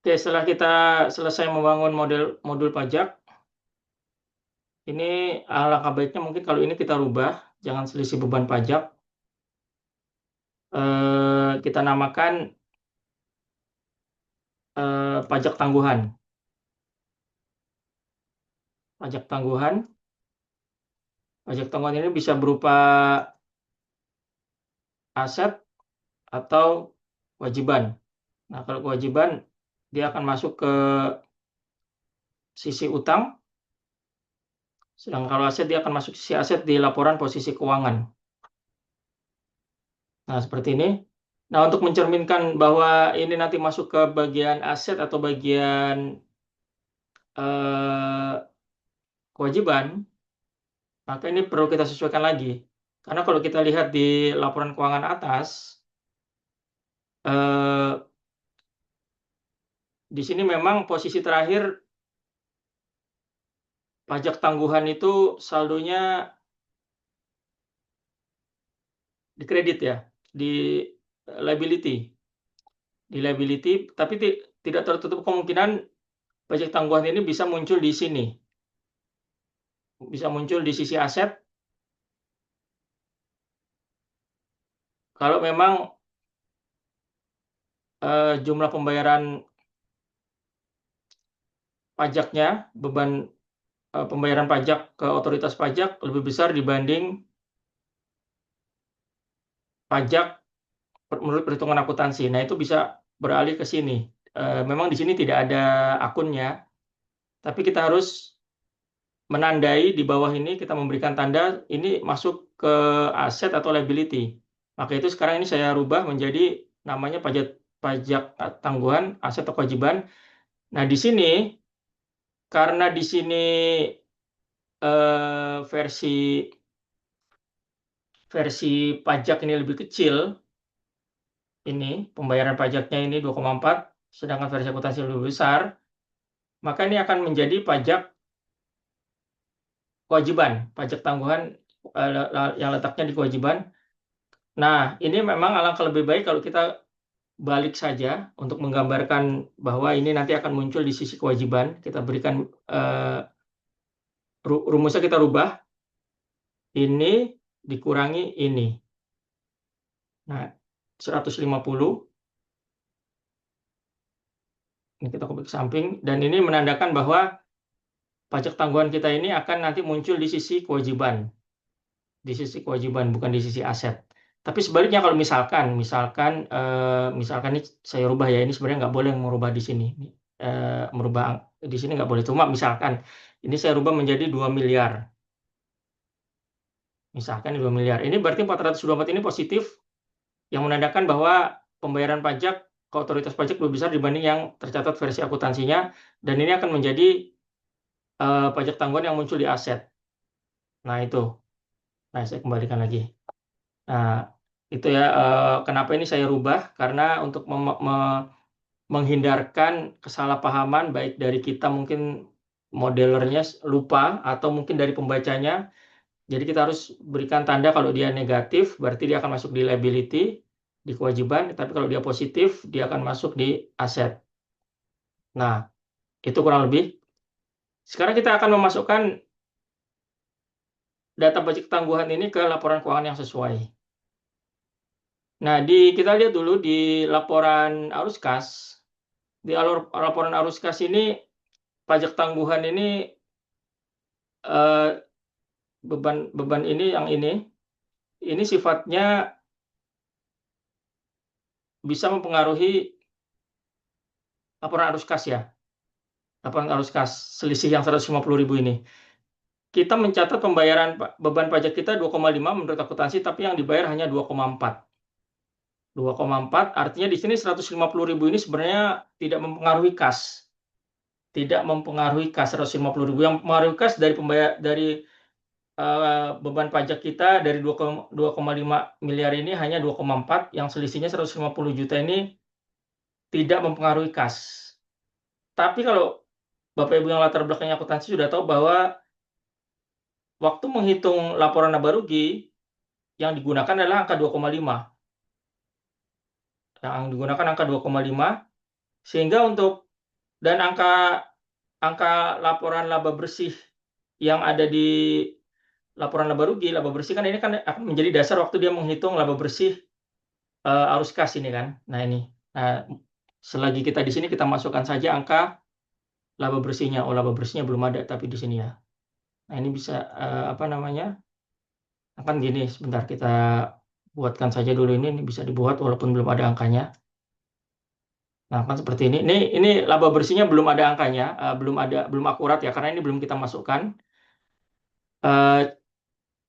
Oke, setelah kita selesai membangun modul pajak, ini alangkah baiknya mungkin kalau ini kita rubah, jangan selisih beban pajak. Kita namakan pajak tangguhan. Pajak tangguhan. Pajak tangguhan ini bisa berupa aset atau kewajiban. Nah, kalau kewajiban, dia akan masuk ke sisi utang, sedangkan kalau aset, dia akan masuk sisi aset di laporan posisi keuangan. Nah, seperti ini. Nah, untuk mencerminkan bahwa ini nanti masuk ke bagian aset atau bagian eh, kewajiban, maka ini perlu kita sesuaikan lagi. Karena kalau kita lihat di laporan keuangan atas, eh, di sini memang posisi terakhir pajak tangguhan itu saldonya di kredit ya, di liability. Di liability, tapi tidak tertutup kemungkinan pajak tangguhan ini bisa muncul di sini. Bisa muncul di sisi aset kalau memang jumlah pembayaran pajaknya, beban pembayaran pajak ke otoritas pajak lebih besar dibanding pajak menurut perhitungan akuntansi. Nah, itu bisa beralih ke sini. Memang di sini tidak ada akunnya, tapi kita harus menandai di bawah ini, kita memberikan tanda ini masuk ke aset atau liability. Maka itu sekarang ini saya rubah menjadi namanya pajak pajak tangguhan aset atau kewajiban. Nah, di sini karena di sini versi pajak ini lebih kecil, ini pembayaran pajaknya ini 2,4, sedangkan versi akuntansi lebih besar, maka ini akan menjadi pajak kewajiban, pajak tangguhan yang letaknya di kewajiban. Nah, ini memang alangkah lebih baik kalau kita balik saja untuk menggambarkan bahwa ini nanti akan muncul di sisi kewajiban. Kita berikan rumusnya, kita rubah ini dikurangi ini. Nah, 150. Ini kita klik ke samping, dan ini menandakan bahwa pajak tangguhan kita ini akan nanti muncul di sisi kewajiban. Di sisi kewajiban, bukan di sisi aset. Tapi sebaliknya kalau misalkan ini saya rubah ya, ini sebenarnya nggak boleh merubah di sini. Merubah di sini nggak boleh. Cuma misalkan ini saya rubah menjadi 2 miliar. Misalkan 2 miliar. Ini berarti 424 ini positif, yang menandakan bahwa pembayaran pajak ke otoritas pajak lebih besar dibanding yang tercatat versi akuntansinya, dan ini akan menjadi pajak tangguhan yang muncul di aset. Nah, itu. Nah, saya kembalikan lagi. Nah, itu ya, kenapa ini saya rubah, karena untuk menghindarkan kesalahpahaman baik dari kita, mungkin modelernya lupa, atau mungkin dari pembacanya. Jadi kita harus berikan tanda kalau dia negatif, berarti dia akan masuk di liability, di kewajiban, tapi kalau dia positif, dia akan masuk di aset. Nah, itu kurang lebih. Sekarang kita akan memasukkan data pajak tangguhan ini ke laporan keuangan yang sesuai. Nah, kita lihat dulu di laporan arus kas. Di laporan arus kas ini, pajak tangguhan ini, eh, beban ini, yang ini sifatnya bisa mempengaruhi laporan arus kas ya. Laporan arus kas, selisih yang 150.000 ini. Kita mencatat pembayaran beban pajak kita 2,5 menurut akuntansi, tapi yang dibayar hanya 2,4. 2,4 artinya di sini 150.000 ini sebenarnya tidak mempengaruhi kas. Tidak mempengaruhi kas 150.000. Yang mempengaruhi kas dari beban pajak kita dari 2,5 miliar ini hanya 2,4, yang selisihnya 150 juta ini tidak mempengaruhi kas. Tapi kalau Bapak Ibu yang latar belakangnya akuntansi sudah tahu bahwa waktu menghitung laporan laba rugi yang digunakan adalah angka 2,5. Yang digunakan angka 2,5, sehingga untuk Dan angka laporan laba bersih yang ada di laporan laba rugi kan ini kan akan menjadi dasar waktu dia menghitung laba bersih arus kas ini kan. Nah ini, nah, selagi kita di sini kita masukkan saja angka laba bersihnya. Oh, laba bersihnya belum ada tapi di sini ya. Nah ini bisa apa namanya? Akan gini, sebentar kita buatkan saja dulu ini bisa dibuat walaupun belum ada angkanya. Nah kan seperti ini. Ini laba bersihnya belum ada angkanya, belum akurat ya karena ini belum kita masukkan.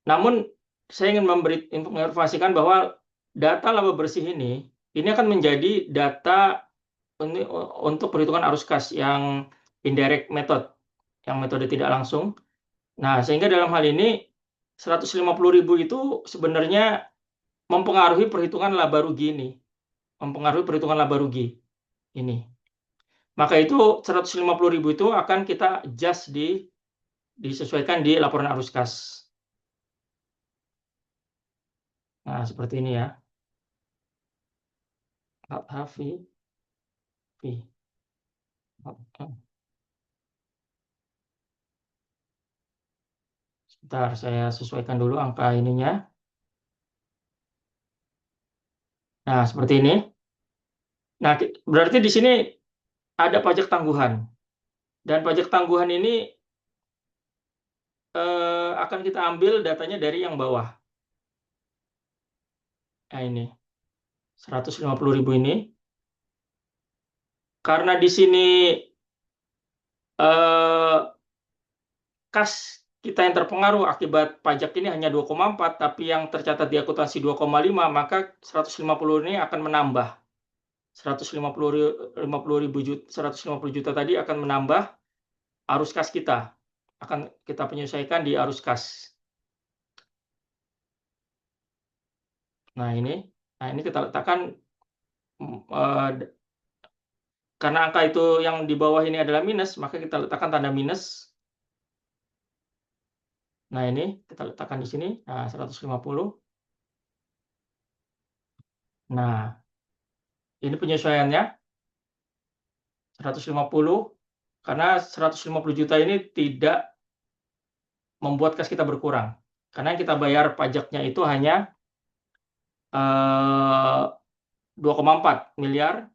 Namun saya ingin menginformasikan bahwa data laba bersih ini akan menjadi data untuk perhitungan arus kas yang indirect method, yang metode tidak langsung. Nah, sehingga dalam hal ini 150.000 itu sebenarnya mempengaruhi perhitungan laba rugi ini. Mempengaruhi perhitungan laba rugi ini. Maka itu 150.000 itu akan kita adjust disesuaikan di laporan arus kas. Nah, seperti ini ya. HV. Sebentar, saya sesuaikan dulu angka ininya. Nah, seperti ini. Nah, berarti di sini ada pajak tangguhan. Dan pajak tangguhan ini akan kita ambil datanya dari yang bawah. Nah, ini 150.000 ini. Karena di sini kas kita yang terpengaruh akibat pajak ini hanya 2,4, tapi yang tercatat di akuntansi 2,5, maka 150 ini akan menambah. 150 juta tadi akan menambah arus kas kita. Akan kita penyesuaikan di arus kas. Nah, ini kita letakkan karena angka itu yang di bawah ini adalah minus, maka kita letakkan tanda minus. Nah, ini kita letakkan di sini. Nah, 150. Nah, ini penyesuaiannya 150 karena 150 juta ini tidak membuat kas kita berkurang. Karena yang kita bayar pajaknya itu hanya 2,4 miliar.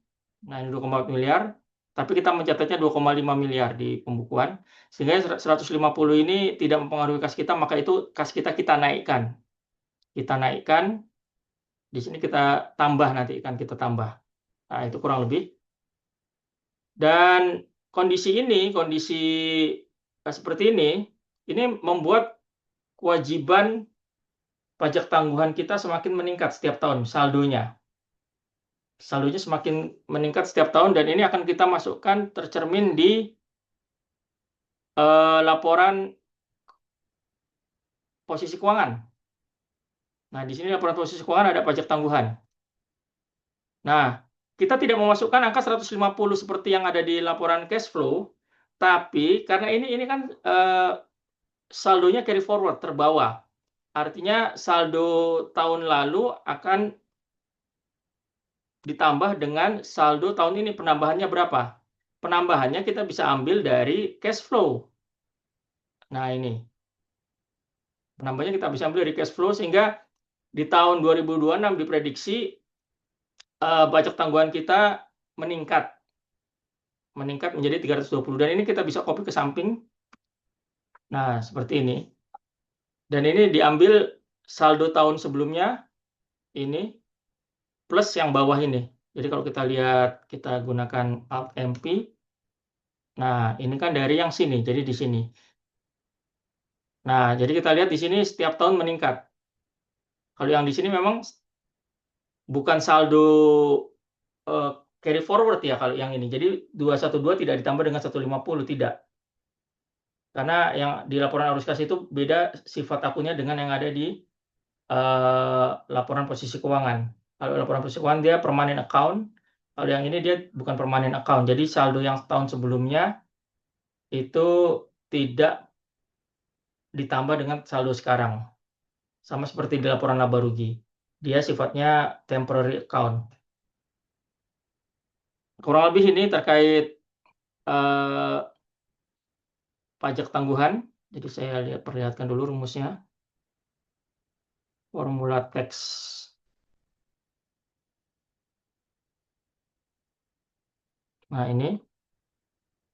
Nah, ini 2,4 miliar. Tapi kita mencatatnya 2,5 miliar di pembukuan. Sehingga 150 ini tidak mempengaruhi kas kita, maka itu kas kita naikkan. Kita naikkan. Di sini kita tambah nanti, kan kita tambah. Nah, itu kurang lebih. Dan kondisi seperti ini membuat kewajiban pajak tangguhan kita semakin meningkat setiap tahun, saldonya. Saldonya semakin meningkat setiap tahun dan ini akan kita masukkan tercermin di laporan posisi keuangan. Nah, di sini laporan posisi keuangan ada pajak tangguhan. Nah, kita tidak memasukkan angka 150 seperti yang ada di laporan cash flow, tapi karena ini kan saldonya carry forward, terbawa. Artinya saldo tahun lalu akan ditambah dengan saldo tahun ini. Penambahannya berapa? Penambahannya kita bisa ambil dari cash flow. Nah, ini. Penambahannya kita bisa ambil dari cash flow sehingga di tahun 2026 diprediksi pajak tangguhan kita meningkat menjadi 320 dan ini kita bisa copy ke samping. Nah, seperti ini. Dan ini diambil saldo tahun sebelumnya ini plus yang bawah ini. Jadi kalau kita lihat, kita gunakan Alt MP. Nah, ini kan dari yang sini, jadi di sini. Nah, jadi kita lihat di sini setiap tahun meningkat. Kalau yang di sini memang bukan saldo carry forward ya kalau yang ini. Jadi 212 tidak ditambah dengan 150, tidak. Karena yang di laporan arus kas itu beda sifat akunnya dengan yang ada di laporan posisi keuangan. Kalau laporan posisi keuangan dia permanent account, kalau yang ini dia bukan permanent account. Jadi saldo yang tahun sebelumnya itu tidak ditambah dengan saldo sekarang. Sama seperti di laporan laba rugi. Dia sifatnya temporary account. Kurang lebih ini terkait eh, pajak tangguhan. Jadi saya perlihatkan dulu rumusnya. Formula tax. Nah, ini.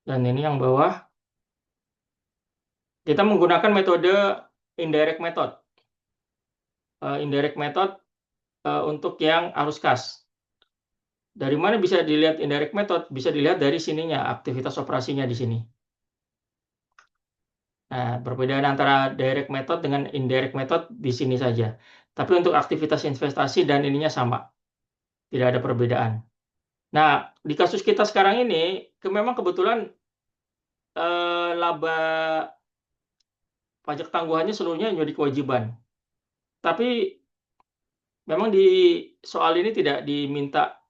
Dan ini yang bawah. Kita menggunakan metode indirect method. Indirect method untuk yang arus kas. Dari mana bisa dilihat indirect method? Bisa dilihat dari sininya, aktivitas operasinya di sini. Nah, perbedaan antara direct method dengan indirect method di sini saja. Tapi untuk aktivitas investasi dan ininya sama. Tidak ada perbedaan. Nah, di kasus kita sekarang ini, memang kebetulan laba pajak tangguhannya seluruhnya menjadi kewajiban. Tapi memang di soal ini tidak diminta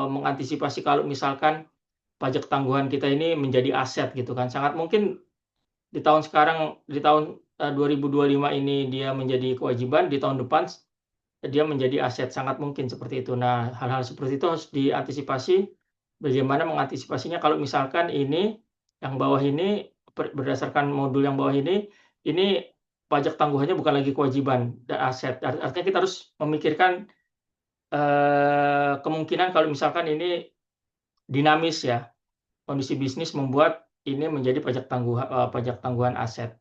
mengantisipasi kalau misalkan pajak tangguhan kita ini menjadi aset gitu kan. Sangat mungkin di tahun sekarang, di tahun 2025 ini dia menjadi kewajiban, di tahun depan dia menjadi aset. Sangat mungkin seperti itu. Nah, hal-hal seperti itu harus diantisipasi. Bagaimana mengantisipasinya kalau misalkan ini yang bawah ini berdasarkan modul yang bawah ini pajak tangguhannya bukan lagi kewajiban dan aset. Artinya kita harus memikirkan kemungkinan kalau misalkan ini dinamis ya, kondisi bisnis membuat ini menjadi pajak tangguhan aset.